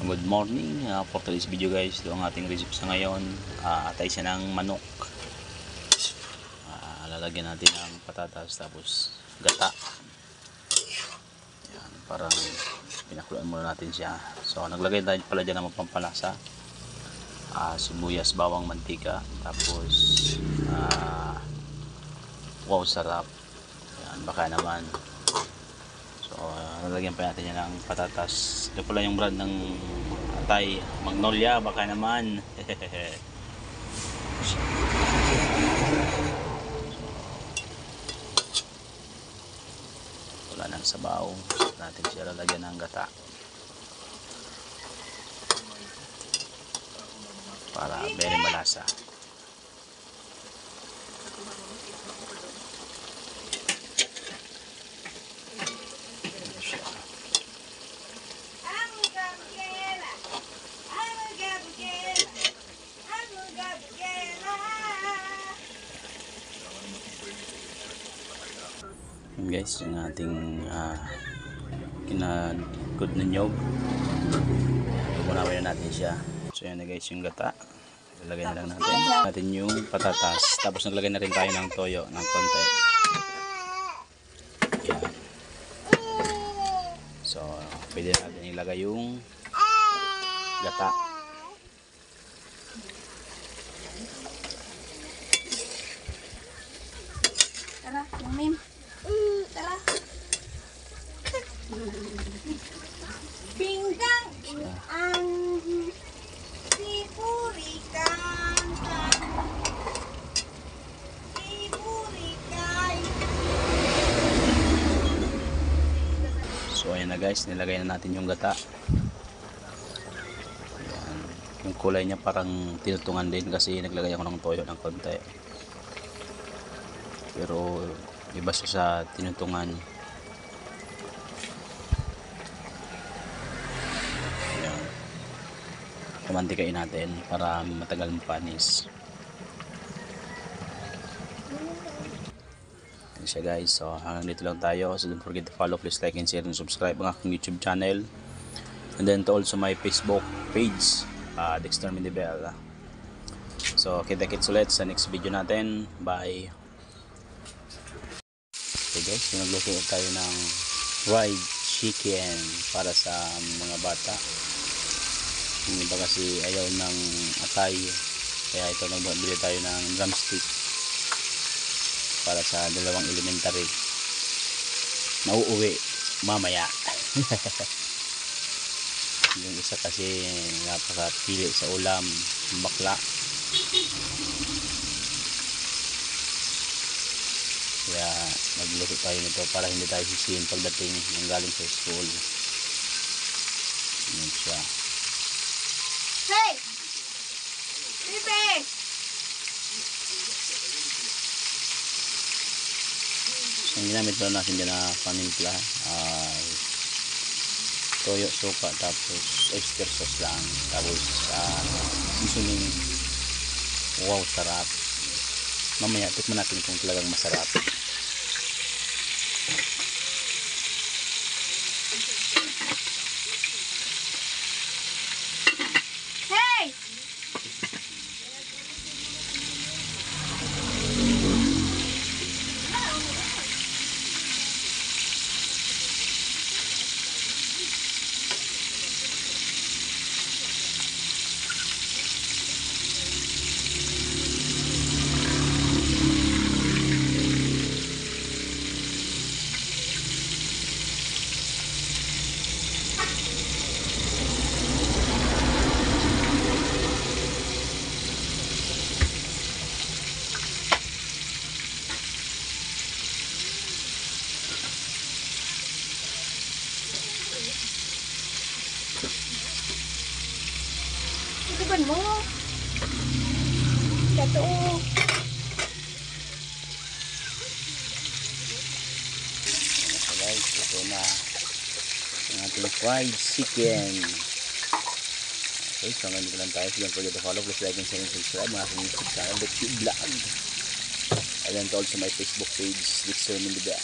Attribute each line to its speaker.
Speaker 1: Good morning, for today's video guys. Ito ang ating recipe sa ngayon. Atay siya ng manok. Lalagyan natin ng patatas tapos gata. Yan, parang pinakuluan muna natin siya. So naglagay tayo pala dyan ng pampalasa, sibuyas, bawang, mantika, tapos wow, sarap. Yan, baka naman. So lalagyan pa natin yan ng patatas. Ito pala yung brand ng atay, Magnolia, baka naman. Wala nang sabaw, natin siya lalagyan ng gata para very malasa. Yan guys, yung ating kinagod na nyog. Umunawin na natin siya. So yan na guys yung gata. Ilagay na lang natin yung patatas. Tapos naglagay na rin tayo ng toyo ng konti. Yan. So pwede natin ilagay yung gata.
Speaker 2: Tara, Mim. Tara. Pinggang ang sipurikan. Sipurikan.
Speaker 1: So ayan na guys, nilagay na natin yung gata. Ayan. Yung kulay niya parang tinutungan din kasi naglagay ako ng toyo ng konti. Pero iba siya sa tinutungan. Ayan. Pamantikain natin para matagal mapanis. Ayan siya guys. So hanggang dito lang tayo. So don't forget to follow, please like and share and subscribe ang aking YouTube channel. And then to also my Facebook page, Dexter Mindibel. So kita-kits ulit sa next video natin. Bye. Okay guys, nagluto tayo ng fried chicken para sa mga bata. Yung iba kasi ayaw ng atay, kaya ito nagbili tayo ng drumstick para sa dalawang elementary na uuwi mamaya. Yung isa kasi napakapili sa ulam, bakla. Kaya nagluto tayo nito para hindi tayo sisihin pagdating ng galing sa school. Yan siya.
Speaker 2: Hey! Bibi!
Speaker 1: Ang ginamit na natin dyan na panimpla, toyo, suka, tapos oyster sauce lang. Tapos seasoning. Wow, sarap. Mamaya tikman natin kung talagang masarap.
Speaker 2: Hey! Ituban mo. Kato.
Speaker 1: So guys, ito na ang ating fried chicken. Okay, so ngayon dito lang tayo. So don't forget to follow, please like and share and subscribe ang aking YouTube channel, Dexter Vlog. And then to also my Facebook page, Dexter Mindibel.